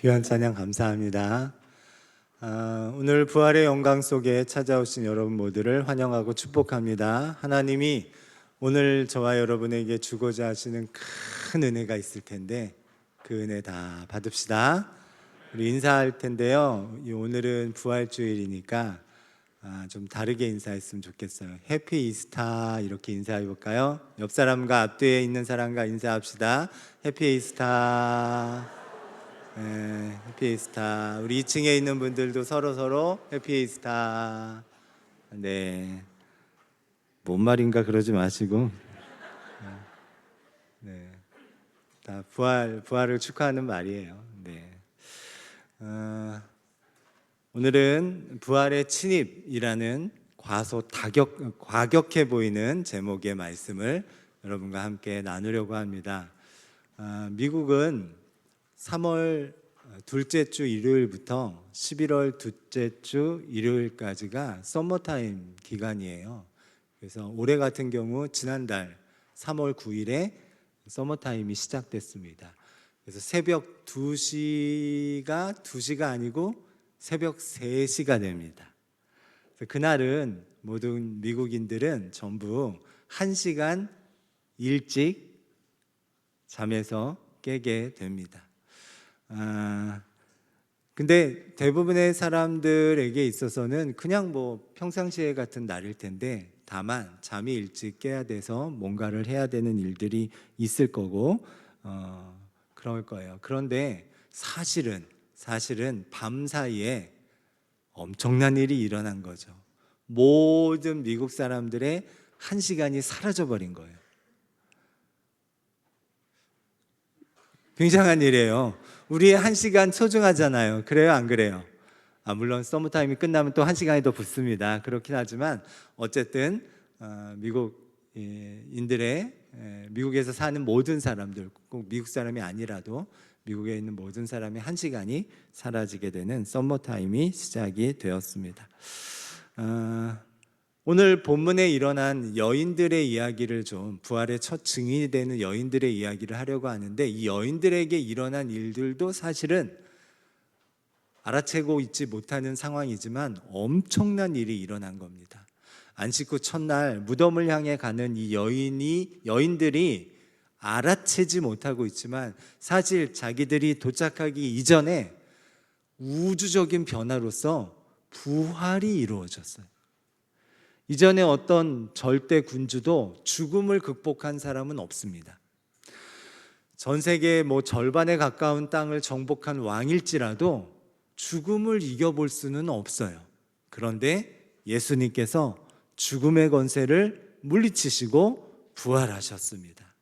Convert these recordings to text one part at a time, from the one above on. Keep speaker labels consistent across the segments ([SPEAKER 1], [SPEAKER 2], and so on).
[SPEAKER 1] 귀한 찬양 감사합니다. 오늘 부활의 영광 속에 찾아오신 여러분 모두를 환영하고 축복합니다. 하나님이 오늘 저와 여러분에게 주고자 하시는 큰 은혜가 있을 텐데 그 은혜 다 받읍시다. 우리 인사할 텐데요. 오늘은 부활주일이니까 좀 다르게 인사했으면 좋겠어요. 해피 이스타 이렇게 인사해 볼까요? 옆 사람과 앞뒤에 있는 사람과 인사합시다. 해피 이스타. 네, 해피 이스타. 우리 2층에 있는 분들도 서로 해피 이스타. 네, 뭔 말인가 그러지 마시고, 네, 다 부활을 축하하는 말이에요. 네, 오늘은 부활의 침입이라는 과격해 보이는 제목의 말씀을 여러분과 함께 나누려고 합니다. 미국은 3월 둘째 주 일요일부터 11월 둘째 주 일요일까지가 서머타임 기간이에요. 그래서 올해 같은 경우 지난달 3월 9일에 서머타임이 시작됐습니다. 그래서 새벽 2시가 2시가 아니고 새벽 3시가 됩니다. 그날은 모든 미국인들은 전부 1시간 일찍 잠에서 깨게 됩니다. 근데 대부분의 사람들에게 있어서는 그냥 뭐 평상시에 같은 날일 텐데 다만 잠이 일찍 깨야 돼서 뭔가를 해야 되는 일들이 있을 거고 그럴 거예요. 그런데 사실은 밤 사이에 엄청난 일이 일어난 거죠. 모든 미국 사람들의 1시간이 사라져 버린 거예요. 굉장한 일이에요. 우리의 1시간 소중하잖아요. 그래요, 안 그래요? 물론 서머타임이 끝나면 또 1시간이 더 붙습니다. 그렇긴 하지만 어쨌든 미국에서 사는 모든 사람들, 꼭 미국 사람이 아니라도 미국에 있는 모든 사람의 1시간이 사라지게 되는 서머타임이 시작이 되었습니다. 오늘 본문에 일어난 여인들의 이야기를 좀 부활의 첫 증인이 되는 여인들의 이야기를 하려고 하는데 이 여인들에게 일어난 일들도 사실은 알아채고 있지 못하는 상황이지만 엄청난 일이 일어난 겁니다. 안식 후 첫날 무덤을 향해 가는 이 여인들이 알아채지 못하고 있지만 사실 자기들이 도착하기 이전에 우주적인 변화로서 부활이 이루어졌어요. 이전에 어떤 절대 군주도 죽음을 극복한 사람은 없습니다. 전 세계 절반에 가까운 땅을 정복한 왕일지라도 죽음을 이겨볼 수는 없어요. 그런데 예수님께서 죽음의 권세를 물리치시고 부활하셨습니다.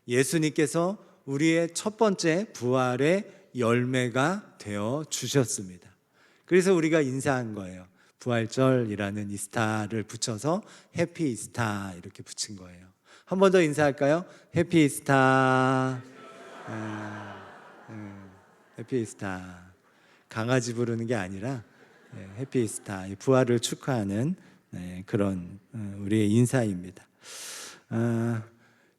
[SPEAKER 1] 예수님께서 우리의 첫 번째 부활의 열매가 되어 주셨습니다. 그래서 우리가 인사한 거예요. 부활절이라는 이스타를 붙여서 해피 이스타 이렇게 붙인 거예요. 한 번 더 인사할까요? 해피 이스타. 해피 이스타. 강아지 부르는 게 아니라 해피 이스타, 부활을 축하하는 그런 우리의 인사입니다.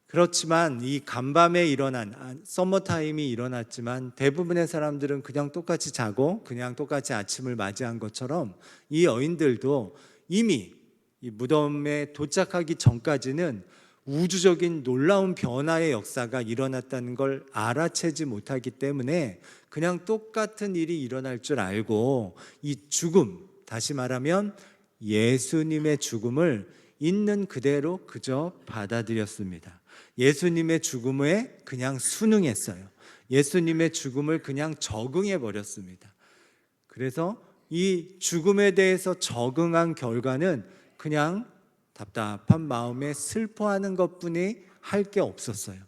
[SPEAKER 1] 그렇지만 이 간밤에 일어난 서머타임이 일어났지만 대부분의 사람들은 그냥 똑같이 자고 그냥 똑같이 아침을 맞이한 것처럼 이 여인들도 이미 이 무덤에 도착하기 전까지는 우주적인 놀라운 변화의 역사가 일어났다는 걸 알아채지 못하기 때문에 그냥 똑같은 일이 일어날 줄 알고 이 죽음, 다시 말하면 예수님의 죽음을 있는 그대로 그저 받아들였습니다. 예수님의 죽음에 그냥 순응했어요. 예수님의 죽음을 그냥 적응해 버렸습니다. 그래서 이 죽음에 대해서 적응한 결과는 그냥 답답한 마음에 슬퍼하는 것뿐이 할 게 없었어요.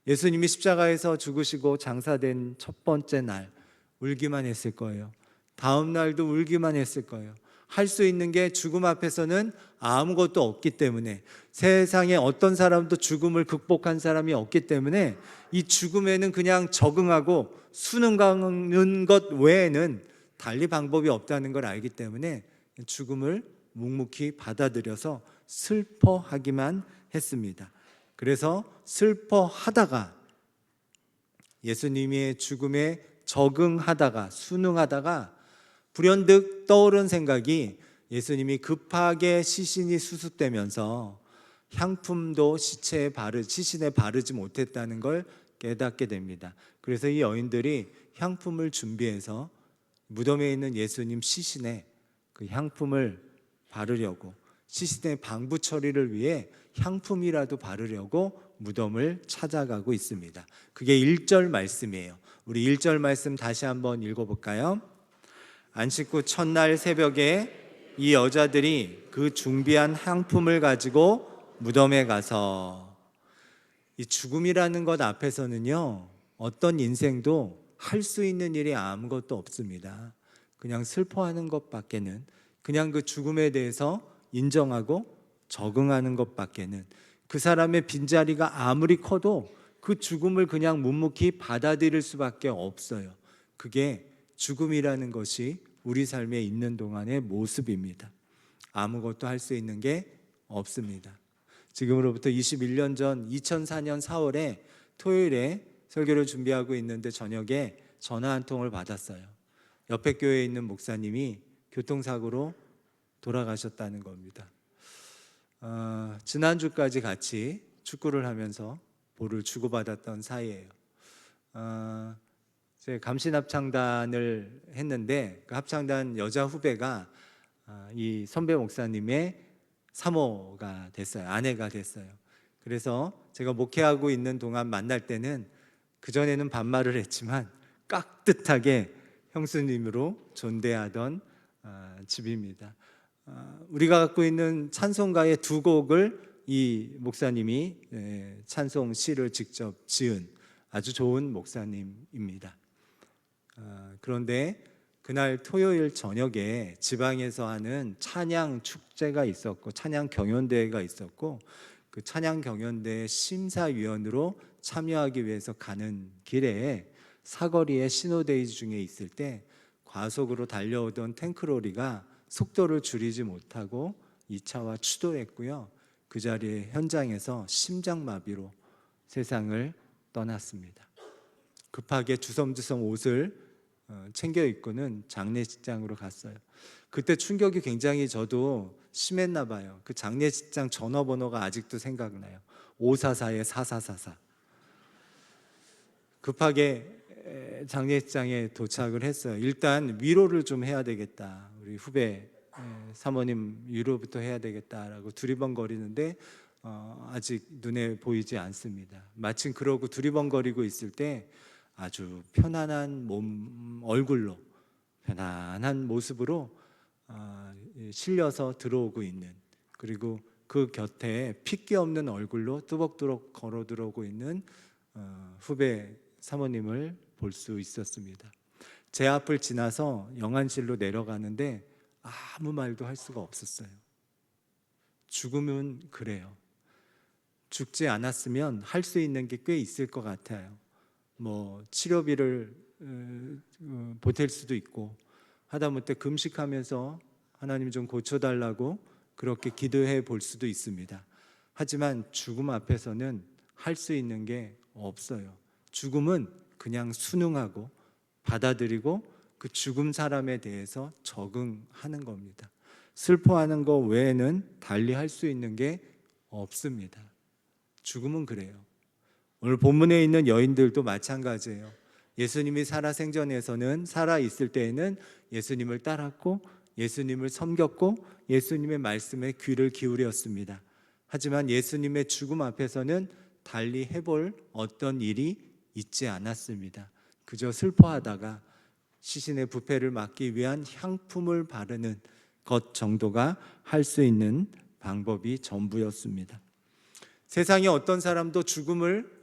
[SPEAKER 1] 예수님이 십자가에서 죽으시고 장사된 첫 번째 날 울기만 했을 거예요. 다음 날도 울기만 했을 거예요. 할 수 있는 게 죽음 앞에서는 아무것도 없기 때문에, 세상에 어떤 사람도 죽음을 극복한 사람이 없기 때문에 이 죽음에는 그냥 적응하고 순응하는 것 외에는 달리 방법이 없다는 걸 알기 때문에 죽음을 묵묵히 받아들여서 슬퍼하기만 했습니다. 그래서 슬퍼하다가 예수님의 죽음의 적응하다가 순응하다가 불현듯 떠오른 생각이 예수님이 급하게 시신이 수습되면서 향품도 시신에 바르지 못했다는 걸 깨닫게 됩니다. 그래서 이 여인들이 향품을 준비해서 무덤에 있는 예수님 시신에 그 향품을 바르려고, 시신의 방부 처리를 위해 향품이라도 바르려고 무덤을 찾아가고 있습니다. 그게 1절 말씀이에요. 우리 1절 말씀 다시 한번 읽어볼까요? 안식 후 첫날 새벽에 이 여자들이 그 준비한 향품을 가지고 무덤에 가서, 이 죽음이라는 것 앞에서는요, 어떤 인생도 할 수 있는 일이 아무것도 없습니다. 그냥 슬퍼하는 것밖에는, 그냥 그 죽음에 대해서 인정하고 적응하는 것밖에는, 그 사람의 빈자리가 아무리 커도 그 죽음을 그냥 묵묵히 받아들일 수밖에 없어요. 그게 죽음이라는 것이 우리 삶에 있는 동안의 모습입니다. 아무것도 할 수 있는 게 없습니다. 지금으로부터 21년 전 2004년 4월에 토요일에 설교를 준비하고 있는데 저녁에 전화 한 통을 받았어요. 옆에 교회에 있는 목사님이 교통사고로 돌아가셨다는 겁니다. 지난주까지 같이 축구를 하면서 볼을 주고받았던 사이예요. 제가 감신 합창단을 했는데 그 합창단 여자 후배가 이 선배 목사님의 사모가 됐어요. 아내가 됐어요. 그래서 제가 목회하고 있는 동안 만날 때는 그전에는 반말을 했지만 깍듯하게 형수님으로 존대하던 집입니다. 우리가 갖고 있는 찬송가의 2곡을 이 목사님이 찬송 시를 직접 지은 아주 좋은 목사님입니다. 그런데 그날 토요일 저녁에 지방에서 하는 찬양 축제가 있었고 찬양 경연대회가 있었고, 그 찬양 경연대회 심사위원으로 참여하기 위해서 가는 길에 사거리에 신호대기 중에 있을 때 과속으로 달려오던 탱크로리가 속도를 줄이지 못하고 이 차와 추돌했고요. 그 자리에 현장에서 심장마비로 세상을 떠났습니다. 급하게 주섬주섬 옷을 챙겨 입고는 장례식장으로 갔어요. 그때 충격이 굉장히 저도 심했나 봐요. 그 장례식장 전화번호가 아직도 생각나요. 544에 4444. 급하게 장례식장에 도착을 했어요. 일단 위로를 좀 해야 되겠다. 우리 후배 사모님 위로부터 해야 되겠다라고 두리번거리는데 아직 눈에 보이지 않습니다. 마침 그러고 두리번거리고 있을 때 아주 편안한 얼굴로, 편안한 모습으로 실려서 들어오고 있는, 그리고 그 곁에 핏기 없는 얼굴로 뚜벅뚜벅 걸어 들어오고 있는 후배 사모님을 볼 수 있었습니다. 제 앞을 지나서 영안실로 내려가는데 아무 말도 할 수가 없었어요. 죽음은 그래요. 죽지 않았으면 할 수 있는 게 꽤 있을 것 같아요. 뭐 치료비를 보탤 수도 있고, 하다못해 금식하면서 하나님 좀 고쳐달라고 그렇게 기도해 볼 수도 있습니다. 하지만 죽음 앞에서는 할 수 있는 게 없어요. 죽음은 그냥 순응하고 받아들이고 그 죽음 사람에 대해서 적응하는 겁니다. 슬퍼하는 것 외에는 달리 할 수 있는 게 없습니다. 죽음은 그래요. 오늘 본문에 있는 여인들도 마찬가지예요. 예수님이 살아생전에서는, 살아있을 때에는 예수님을 따랐고 예수님을 섬겼고 예수님의 말씀에 귀를 기울였습니다. 하지만 예수님의 죽음 앞에서는 달리 해볼 어떤 일이 있지 않았습니다. 그저 슬퍼하다가 시신의 부패를 막기 위한 향품을 바르는 것 정도가 할 수 있는 방법이 전부였습니다. 세상에 어떤 사람도 죽음을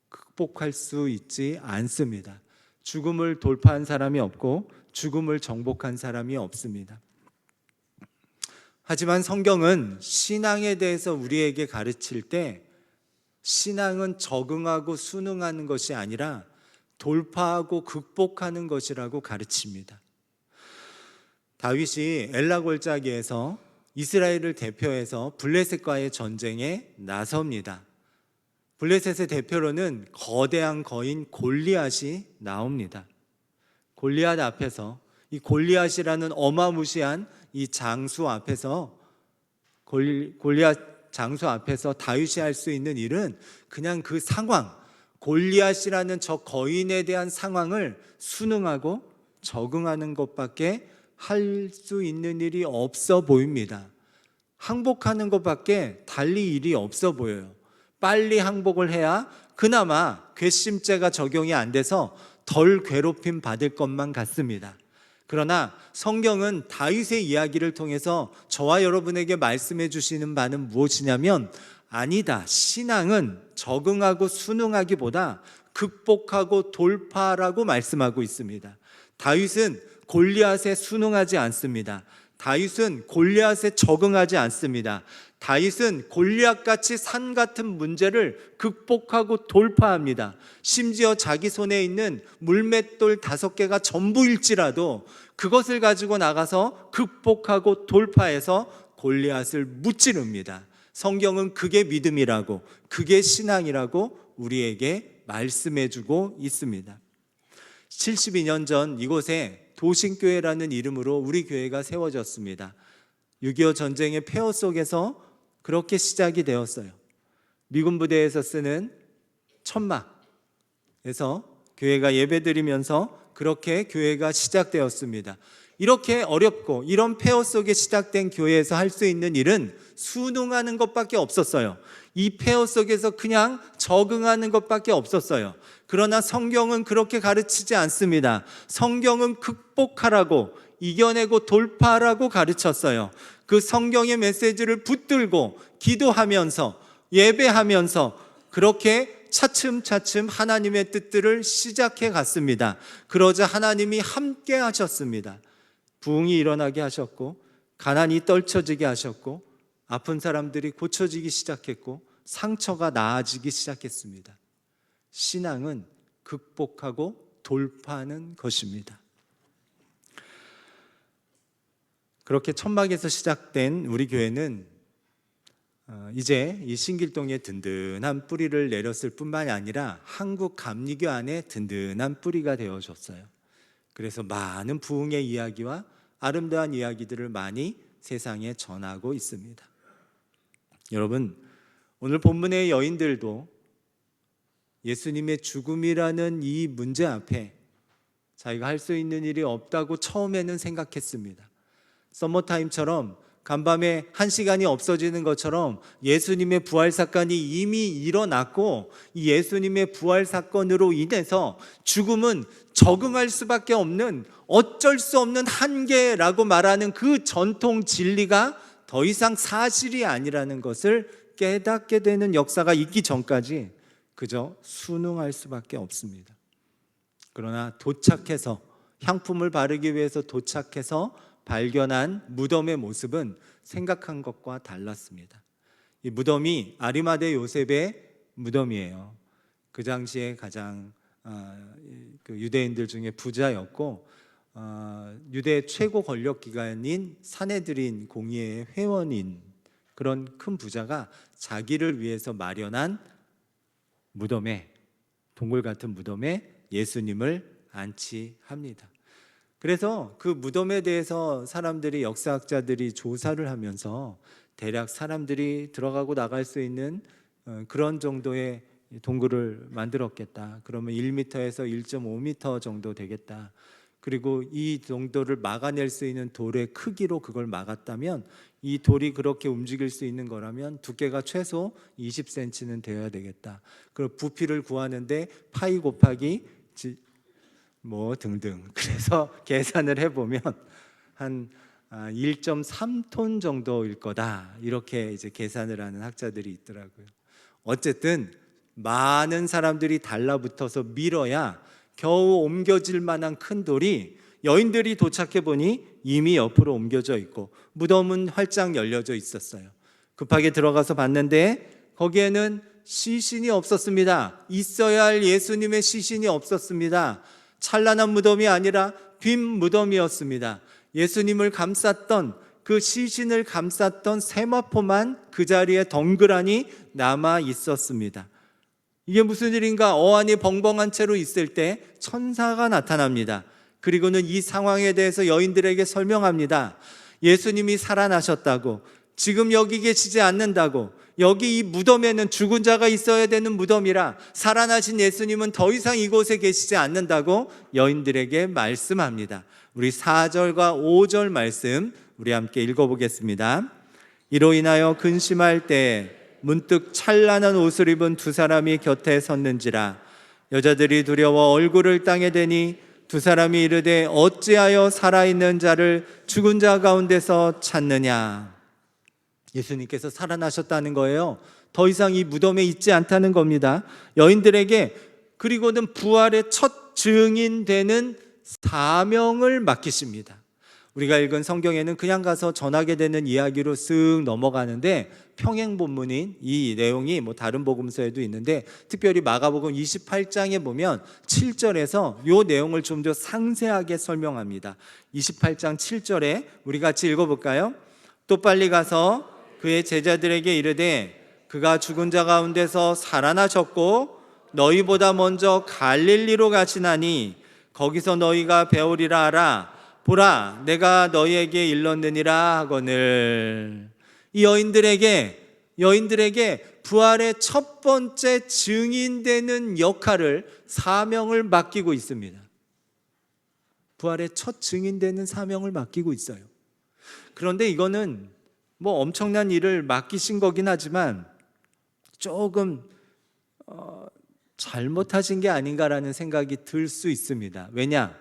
[SPEAKER 1] 극복할 수 있지 않습니다. 죽음을 돌파한 사람이 없고 죽음을 정복한 사람이 없습니다. 하지만 성경은 신앙에 대해서 우리에게 가르칠 때 신앙은 적응하고 순응하는 것이 아니라 돌파하고 극복하는 것이라고 가르칩니다. 다윗이 엘라 골짜기에서 이스라엘을 대표해서 블레셋과의 전쟁에 나섭니다. 블레셋의 대표로는 거대한 거인 골리앗이 나옵니다. 골리앗 앞에서, 이 골리앗이라는 어마무시한 이 장수 앞에서, 골리앗 장수 앞에서 다윗이 할 수 있는 일은 그냥 그 상황, 골리앗이라는 저 거인에 대한 상황을 순응하고 적응하는 것밖에 할 수 있는 일이 없어 보입니다. 항복하는 것밖에 달리 일이 없어 보여요. 빨리 항복을 해야 그나마 괘씸죄가 적용이 안 돼서 덜 괴롭힘 받을 것만 같습니다. 그러나 성경은 다윗의 이야기를 통해서 저와 여러분에게 말씀해 주시는 바는 무엇이냐면, 아니다, 신앙은 적응하고 순응하기보다 극복하고 돌파라고 말씀하고 있습니다. 다윗은 골리앗에 순응하지 않습니다. 다윗은 골리앗에 적응하지 않습니다. 다윗은 골리앗같이 산 같은 문제를 극복하고 돌파합니다. 심지어 자기 손에 있는 물맷돌 5개가 전부일지라도 그것을 가지고 나가서 극복하고 돌파해서 골리앗을 무찌릅니다. 성경은 그게 믿음이라고, 그게 신앙이라고 우리에게 말씀해주고 있습니다. 72년 전 이곳에 도신교회라는 이름으로 우리 교회가 세워졌습니다. 6.25 전쟁의 폐허 속에서 그렇게 시작이 되었어요. 미군 부대에서 쓰는 천막에서 교회가 예배드리면서 그렇게 교회가 시작되었습니다. 이렇게 어렵고 이런 폐허 속에 시작된 교회에서 할 수 있는 일은 순응하는 것밖에 없었어요. 이 폐허 속에서 그냥 적응하는 것밖에 없었어요. 그러나 성경은 그렇게 가르치지 않습니다. 성경은 극복하라고, 이겨내고 돌파하라고 가르쳤어요. 그 성경의 메시지를 붙들고 기도하면서 예배하면서 그렇게 차츰차츰 하나님의 뜻들을 시작해 갔습니다. 그러자 하나님이 함께 하셨습니다. 부흥이 일어나게 하셨고, 가난이 떨쳐지게 하셨고, 아픈 사람들이 고쳐지기 시작했고, 상처가 나아지기 시작했습니다. 신앙은 극복하고 돌파하는 것입니다. 그렇게 천막에서 시작된 우리 교회는 이제 이 신길동에 든든한 뿌리를 내렸을 뿐만이 아니라 한국 감리교 안에 든든한 뿌리가 되어줬어요. 그래서 많은 부흥의 이야기와 아름다운 이야기들을 많이 세상에 전하고 있습니다. 여러분, 오늘 본문의 여인들도 예수님의 죽음이라는 이 문제 앞에 자기가 할 수 있는 일이 없다고 처음에는 생각했습니다. 서머타임처럼 간밤에 1시간이 없어지는 것처럼 예수님의 부활 사건이 이미 일어났고, 이 예수님의 부활 사건으로 인해서 죽음은 적응할 수밖에 없는, 어쩔 수 없는 한계라고 말하는 그 전통 진리가 더 이상 사실이 아니라는 것을 깨닫게 되는 역사가 있기 전까지 그저 순응할 수밖에 없습니다. 그러나 도착해서, 향품을 바르기 위해서 도착해서 발견한 무덤의 모습은 생각한 것과 달랐습니다. 이 무덤이 아리마대 요셉의 무덤이에요. 그 당시에 가장 유대인들 중에 부자였고, 유대 최고 권력 기관인 사내드린 공의회의 회원인 그런 큰 부자가 자기를 위해서 마련한 무덤에, 동굴 같은 무덤에 예수님을 안치합니다. 그래서 그 무덤에 대해서 사람들이, 역사학자들이 조사를 하면서 대략 사람들이 들어가고 나갈 수 있는 그런 정도의 동굴을 만들었겠다. 그러면 1m에서 1.5m 정도 되겠다. 그리고 이 정도를 막아낼 수 있는 돌의 크기로 그걸 막았다면, 이 돌이 그렇게 움직일 수 있는 거라면 두께가 최소 20cm는 되어야 되겠다. 그리고 부피를 구하는데 파이 곱하기 뭐 등등. 그래서 계산을 해보면 한 1.3톤 정도일 거다. 이렇게 이제 계산을 하는 학자들이 있더라고요. 어쨌든 많은 사람들이 달라붙어서 밀어야 겨우 옮겨질 만한 큰 돌이, 여인들이 도착해 보니 이미 옆으로 옮겨져 있고 무덤은 활짝 열려져 있었어요. 급하게 들어가서 봤는데 거기에는 시신이 없었습니다. 있어야 할 예수님의 시신이 없었습니다. 찬란한 무덤이 아니라 빈 무덤이었습니다. 예수님을 감쌌던, 그 시신을 감쌌던 세마포만 그 자리에 덩그러니 남아 있었습니다. 이게 무슨 일인가? 어안이 벙벙한 채로 있을 때 천사가 나타납니다. 그리고는 이 상황에 대해서 여인들에게 설명합니다. 예수님이 살아나셨다고, 지금 여기 계시지 않는다고, 여기 이 무덤에는 죽은 자가 있어야 되는 무덤이라 살아나신 예수님은 더 이상 이곳에 계시지 않는다고 여인들에게 말씀합니다. 우리 4절과 5절 말씀 우리 함께 읽어보겠습니다. 이로 인하여 근심할 때 문득 찬란한 옷을 입은 두 사람이 곁에 섰는지라. 여자들이 두려워 얼굴을 땅에 대니 두 사람이 이르되 어찌하여 살아있는 자를 죽은 자 가운데서 찾느냐. 예수님께서 살아나셨다는 거예요. 더 이상 이 무덤에 있지 않다는 겁니다. 여인들에게 그리고는 부활의 첫 증인되는 사명을 맡기십니다. 우리가 읽은 성경에는 그냥 가서 전하게 되는 이야기로 쓱 넘어가는데 평행 본문인 이 내용이 다른 복음서에도 있는데 특별히 마가복음 28장에 보면 7절에서 이 내용을 좀 더 상세하게 설명합니다. 28장 7절에 우리 같이 읽어볼까요? 또 빨리 가서 그의 제자들에게 이르되 그가 죽은 자 가운데서 살아나셨고 너희보다 먼저 갈릴리로 가시나니 거기서 너희가 배우리라 하라. 보라, 내가 너희에게 일렀느니라 하거늘. 이 여인들에게 부활의 첫 번째 증인되는 역할을, 사명을 맡기고 있습니다. 부활의 첫 증인되는 사명을 맡기고 있어요. 그런데 이거는 엄청난 일을 맡기신 거긴 하지만 조금 잘못하신 게 아닌가라는 생각이 들 수 있습니다. 왜냐?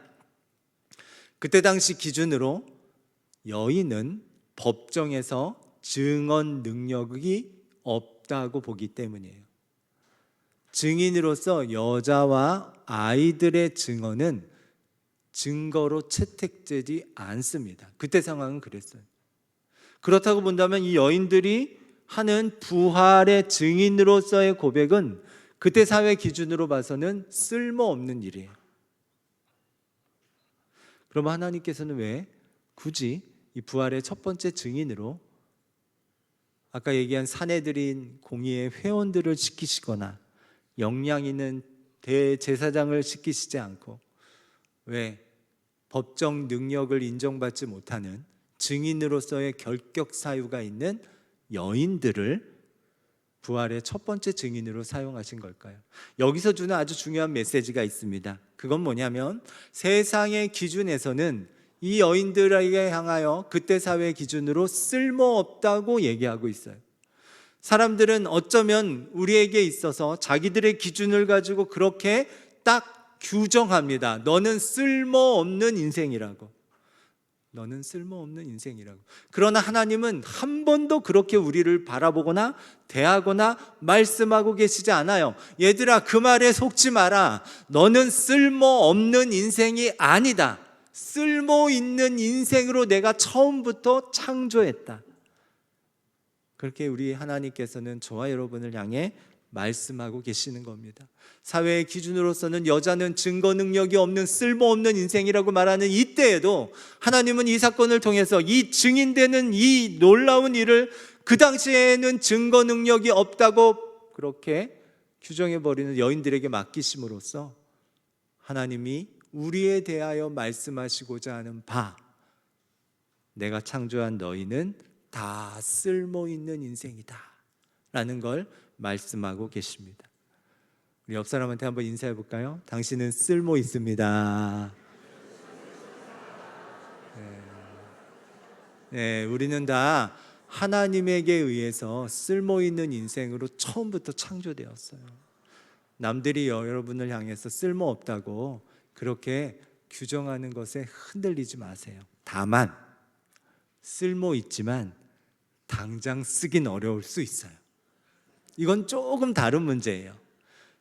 [SPEAKER 1] 그때 당시 기준으로 여인은 법정에서 증언 능력이 없다고 보기 때문이에요. 증인으로서 여자와 아이들의 증언은 증거로 채택되지 않습니다. 그때 상황은 그랬어요. 그렇다고 본다면 이 여인들이 하는 부활의 증인으로서의 고백은 그때 사회 기준으로 봐서는 쓸모없는 일이에요. 그럼 하나님께서는 왜 굳이 이 부활의 첫 번째 증인으로 아까 얘기한 사내들인 공의의 회원들을 시키시거나 역량 있는 대제사장을 시키시지 않고 왜 법정 능력을 인정받지 못하는 증인으로서의 결격 사유가 있는 여인들을 부활의 첫 번째 증인으로 사용하신 걸까요? 여기서 주는 아주 중요한 메시지가 있습니다. 그건 뭐냐면 세상의 기준에서는 이 여인들에게 향하여 그때 사회 기준으로 쓸모없다고 얘기하고 있어요. 사람들은 어쩌면 우리에게 있어서 자기들의 기준을 가지고 그렇게 딱 규정합니다. 너는 쓸모없는 인생이라고. 너는 쓸모없는 인생이라고. 그러나 하나님은 한 번도 그렇게 우리를 바라보거나 대하거나 말씀하고 계시지 않아요. 얘들아, 그 말에 속지 마라. 너는 쓸모없는 인생이 아니다. 쓸모있는 인생으로 내가 처음부터 창조했다. 그렇게 우리 하나님께서는 저와 여러분을 향해 말씀하고 계시는 겁니다. 사회의 기준으로서는 여자는 증거 능력이 없는 쓸모없는 인생이라고 말하는 이때에도 하나님은 이 사건을 통해서 이 증인되는 이 놀라운 일을 그 당시에는 증거 능력이 없다고 그렇게 규정해버리는 여인들에게 맡기심으로써 하나님이 우리에 대하여 말씀하시고자 하는 바, 내가 창조한 너희는 다 쓸모있는 인생이다 라는 걸 말씀하고 계십니다. 우리 옆 사람한테 한번 인사해 볼까요? 당신은 쓸모 있습니다. 네, 우리는 다 하나님에게 의해서 쓸모 있는 인생으로 처음부터 창조되었어요. 남들이 여러분을 향해서 쓸모 없다고 그렇게 규정하는 것에 흔들리지 마세요. 다만 쓸모 있지만 당장 쓰긴 어려울 수 있어요. 이건 조금 다른 문제예요.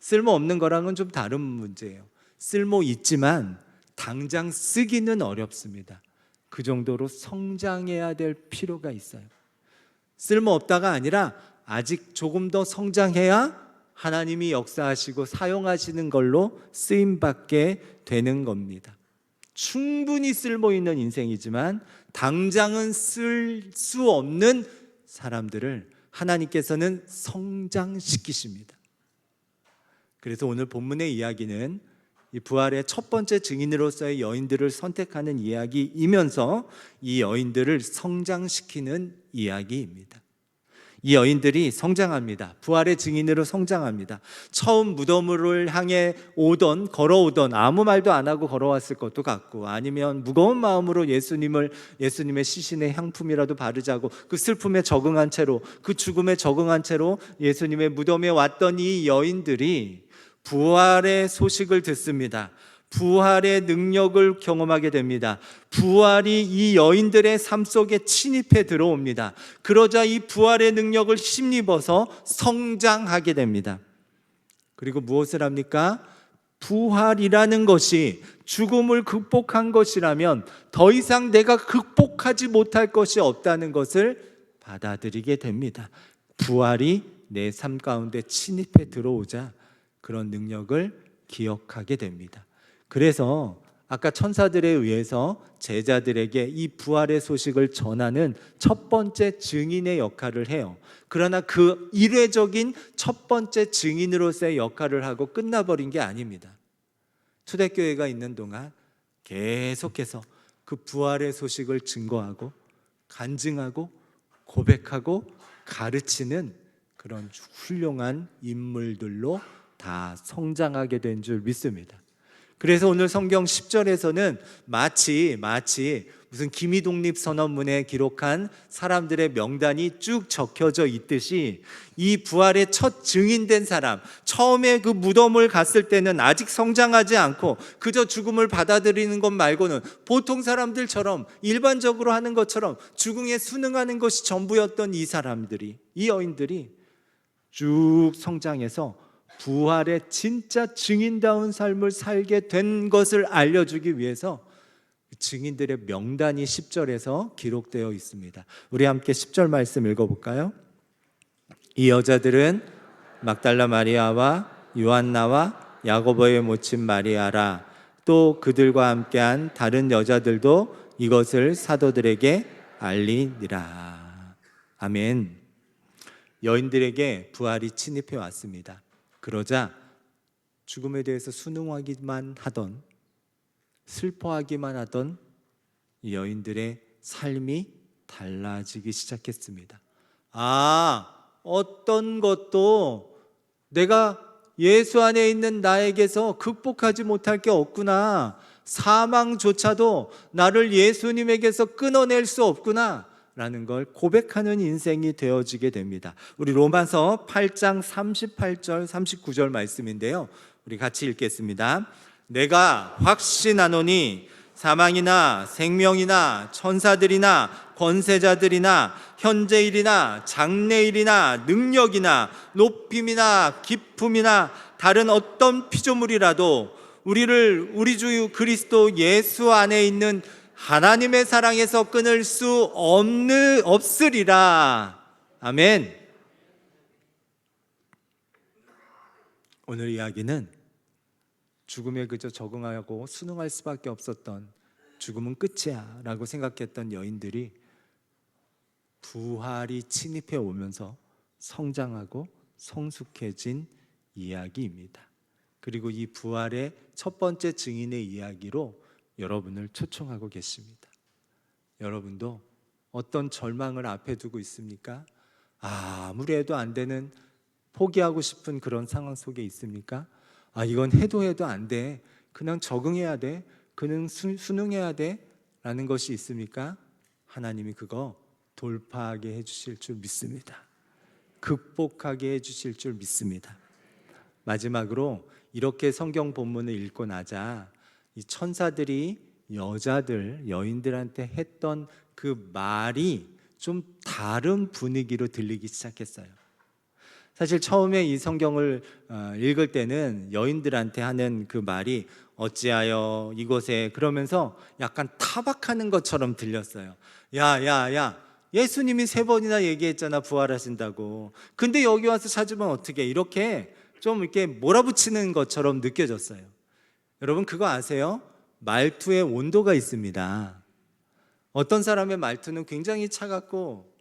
[SPEAKER 1] 쓸모없는 거랑은 좀 다른 문제예요. 쓸모 있지만 당장 쓰기는 어렵습니다. 그 정도로 성장해야 될 필요가 있어요. 쓸모없다가 아니라 아직 조금 더 성장해야 하나님이 역사하시고 사용하시는 걸로 쓰임받게 되는 겁니다. 충분히 쓸모있는 인생이지만 당장은 쓸 수 없는 사람들을 하나님께서는 성장시키십니다. 그래서 오늘 본문의 이야기는 이 부활의 첫 번째 증인으로서의 여인들을 선택하는 이야기이면서 이 여인들을 성장시키는 이야기입니다. 이 여인들이 성장합니다. 부활의 증인으로 성장합니다. 처음 무덤을 향해 걸어오던 아무 말도 안 하고 걸어왔을 것도 같고, 아니면 무거운 마음으로 예수님의 시신의 향품이라도 바르자고 그 슬픔에 적응한 채로, 그 죽음에 적응한 채로 예수님의 무덤에 왔던 이 여인들이 부활의 소식을 듣습니다. 부활의 능력을 경험하게 됩니다. 부활이 이 여인들의 삶 속에 침입해 들어옵니다. 그러자 이 부활의 능력을 힘입어서 성장하게 됩니다. 그리고 무엇을 합니까? 부활이라는 것이 죽음을 극복한 것이라면 더 이상 내가 극복하지 못할 것이 없다는 것을 받아들이게 됩니다. 부활이 내 삶 가운데 침입해 들어오자 그런 능력을 기억하게 됩니다. 그래서 아까 천사들에 의해서 제자들에게 이 부활의 소식을 전하는 첫 번째 증인의 역할을 해요. 그러나 그 일회적인 첫 번째 증인으로서의 역할을 하고 끝나버린 게 아닙니다. 초대교회가 있는 동안 계속해서 그 부활의 소식을 증거하고 간증하고 고백하고 가르치는 그런 훌륭한 인물들로 다 성장하게 된 줄 믿습니다. 그래서 오늘 성경 10절에서는 마치 무슨 기미독립선언문에 기록한 사람들의 명단이 쭉 적혀져 있듯이 이 부활의 첫 증인된 사람, 처음에 그 무덤을 갔을 때는 아직 성장하지 않고 그저 죽음을 받아들이는 것 말고는 보통 사람들처럼 일반적으로 하는 것처럼 죽음에 순응하는 것이 전부였던 이 사람들이, 이 여인들이 쭉 성장해서 부활의 진짜 증인다운 삶을 살게 된 것을 알려주기 위해서 증인들의 명단이 10절에서 기록되어 있습니다. 우리 함께 10절 말씀 읽어볼까요? 이 여자들은 막달라 마리아와 요한나와 야고보의 모친 마리아라, 또 그들과 함께한 다른 여자들도 이것을 사도들에게 알리니라. 아멘. 여인들에게 부활이 침입해 왔습니다. 그러자 죽음에 대해서 순응하기만 하던, 슬퍼하기만 하던 이 여인들의 삶이 달라지기 시작했습니다. 어떤 것도 내가 예수 안에 있는 나에게서 극복하지 못할 게 없구나. 사망조차도 나를 예수님에게서 끊어낼 수 없구나 라는 걸 고백하는 인생이 되어지게 됩니다. 우리 로마서 8장 38절 39절 말씀인데요, 우리 같이 읽겠습니다. 내가 확신하노니 사망이나 생명이나 천사들이나 권세자들이나 현재일이나 장래일이나 능력이나 높임이나 깊음이나 다른 어떤 피조물이라도 우리를 우리 주 그리스도 예수 안에 있는 하나님의 사랑에서 끊을 수 없으리라. 아멘. 오늘 이야기는 죽음에 그저 적응하고 순응할 수밖에 없었던, 죽음은 끝이야 라고 생각했던 여인들이 부활이 침입해 오면서 성장하고 성숙해진 이야기입니다. 그리고 이 부활의 첫 번째 증인의 이야기로 여러분을 초청하고 계십니다. 여러분도 어떤 절망을 앞에 두고 있습니까? 아무리 해도 안 되는, 포기하고 싶은 그런 상황 속에 있습니까? 이건 해도 안 돼, 그냥 적응해야 돼, 그냥 순응해야 돼 라는 것이 있습니까? 하나님이 그거 돌파하게 해주실 줄 믿습니다. 극복하게 해주실 줄 믿습니다. 마지막으로 이렇게 성경 본문을 읽고 나자 이 천사들이 여인들한테 했던 그 말이 좀 다른 분위기로 들리기 시작했어요. 사실 처음에 이 성경을 읽을 때는 여인들한테 하는 그 말이 어찌하여 이곳에, 그러면서 약간 타박하는 것처럼 들렸어요. 야, 예수님이 3번이나 얘기했잖아, 부활하신다고. 근데 여기 와서 찾으면 어떻게, 이렇게 좀 이렇게 몰아붙이는 것처럼 느껴졌어요. 여러분 그거 아세요? 말투에 온도가 있습니다. 어떤 사람의 말투는 굉장히 차갑고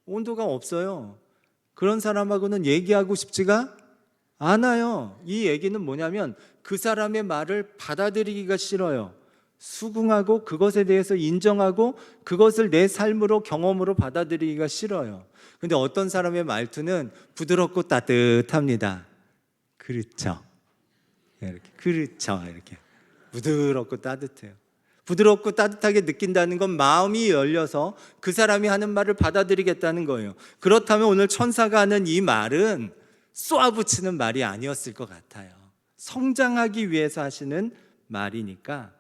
[SPEAKER 1] 온도가 없어요. 그런 사람하고는 얘기하고 싶지가 않아요. 이 얘기는 뭐냐면 그 사람의 말을 받아들이기가 싫어요. 수긍하고 그것에 대해서 인정하고 그것을 내 삶으로 경험으로 받아들이기가 싫어요. 근데 어떤 사람의 말투는 부드럽고 따뜻합니다. 그렇죠. 이렇게 그렇죠. 이렇게 부드럽고 따뜻해요. 부드럽고 따뜻하게 느낀다는 건 마음이 열려서 그 사람이 하는 말을 받아들이겠다는 거예요. 그렇다면 오늘 천사가 하는 이 말은 쏘아붙이는 말이 아니었을 것 같아요. 성장하기 위해서 하시는 말이니까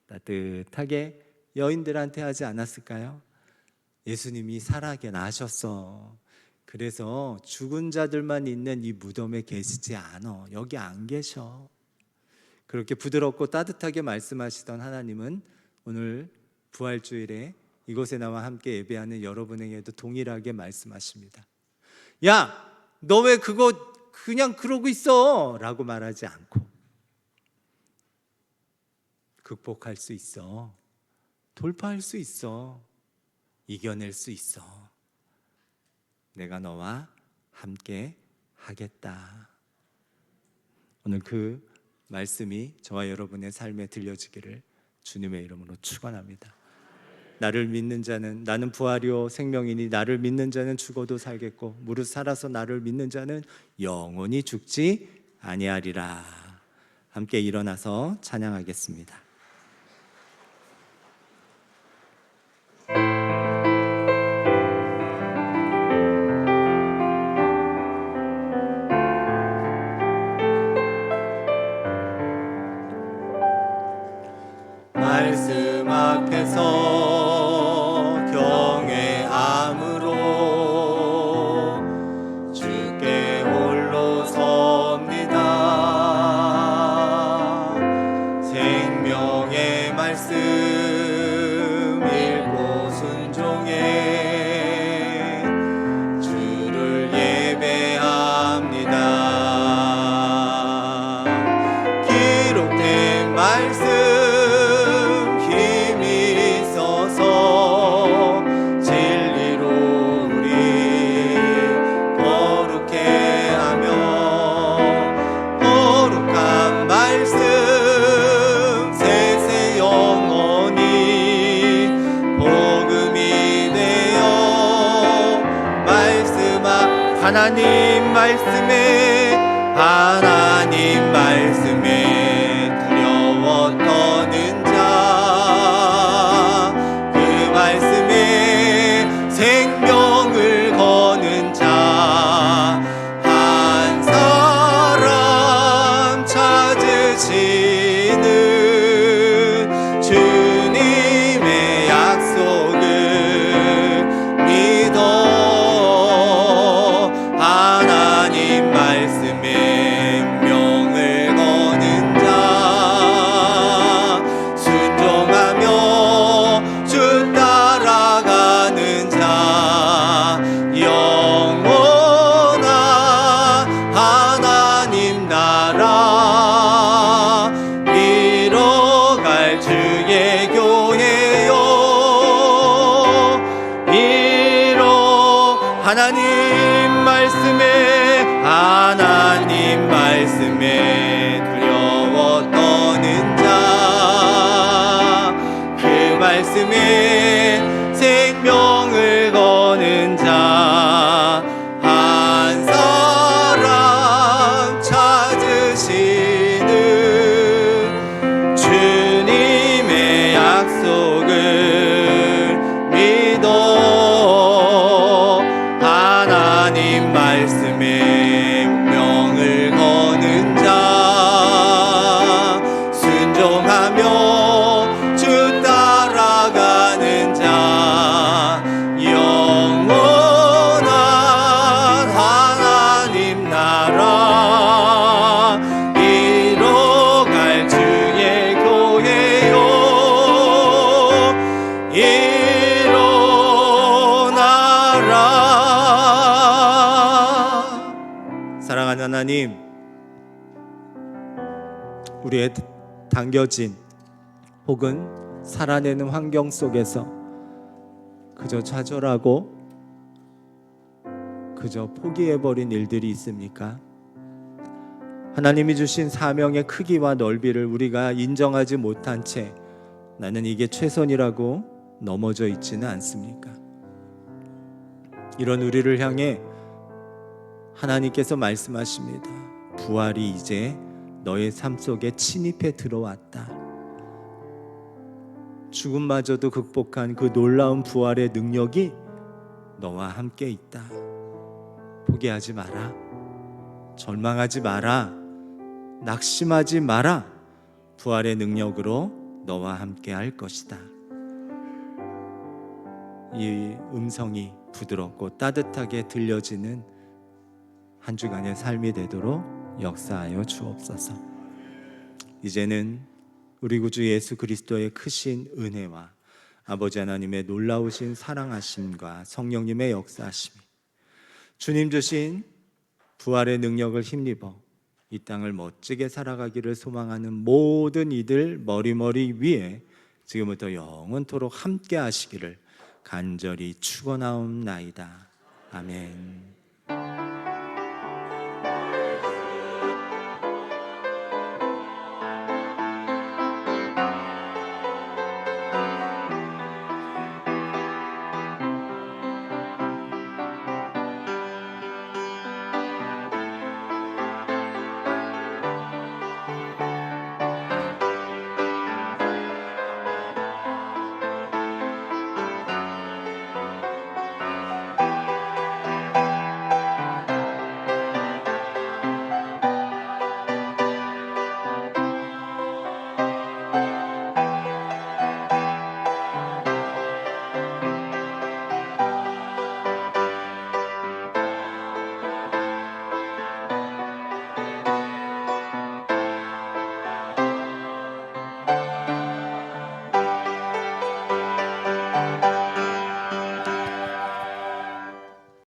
[SPEAKER 1] 따뜻하게 여인들한테 하지 않았을까요? 예수님이 살아게 나셨어. 그래서 죽은 자들만 있는 이 무덤에 계시지 않아. 여기 안 계셔. 그렇게 부드럽고 따뜻하게 말씀하시던 하나님은 오늘 부활주일에 이곳에 나와 함께 예배하는 여러분에게도 동일하게 말씀하십니다. 야, 너 왜 그거 그냥 그러고 있어? 라고 말하지 않고 극복할 수 있어. 돌파할 수 있어. 이겨낼 수 있어. 내가 너와 함께 하겠다. 오늘 그 말씀이 저와 여러분의 삶에 들려지기를 주님의 이름으로 축원합니다. 나를 믿는 자는, 나는 부활이요 생명이니 나를 믿는 자는 죽어도 살겠고 무릇 살아서 나를 믿는 자는 영원히 죽지 아니하리라. 함께 일어나서 찬양하겠습니다. 말씀 앞에서 경외함으로 주께 홀로 섭니다. 생명의 말씀 읽고 순종해 주를 예배합니다. 기록된 말씀 하나님 말씀에 두려워 떠는 자, 그 말씀에 생명을 거는 자, 한 사람 찾으시는 주님의 약속을 믿어. 하나님 말씀에 명을 거는 자, 순종하며 주 따라가는 자, 영원한 하나님 나라 이뤄갈 주의 교회요. 하나님 말씀에 두려워 떠는 자, 그 말씀에 생명을 거는 자, 한 사람 찾으시는 주님의 약속을 믿어. 하나님 말씀에 명을 거는 자, 순종하며 주 따라가는 자, 영원한 하나님 나라 이뤄갈 주의 교회요. 사랑하는 하나님, 우리의 당겨진 혹은 살아내는 환경 속에서 그저 좌절하고 그저 포기해버린 일들이 있습니까? 하나님이 주신 사명의 크기와 넓이를 우리가 인정하지 못한 채 나는 이게 최선이라고 넘어져 있지는 않습니까? 이런 우리를 향해 하나님께서 말씀하십니다. 부활이 이제 너의 삶 속에 침입해 들어왔다. 죽음마저도 극복한 그 놀라운 부활의 능력이 너와 함께 있다. 포기하지 마라. 절망하지 마라. 낙심하지 마라. 부활의 능력으로 너와 함께 할 것이다. 이 음성이 부드럽고 따뜻하게 들려지는 한 주간의 삶이 되도록 역사하여 주옵소서. 이제는 우리 구주 예수 그리스도의 크신 은혜와 아버지 하나님의 놀라우신 사랑하심과 성령님의 역사하심이 주님 주신 부활의 능력을 힘입어 이 땅을 멋지게 살아가기를 소망하는 모든 이들 머리머리 위에 지금부터 영원토록 함께 하시기를 간절히 축원하옵나이다. 아멘.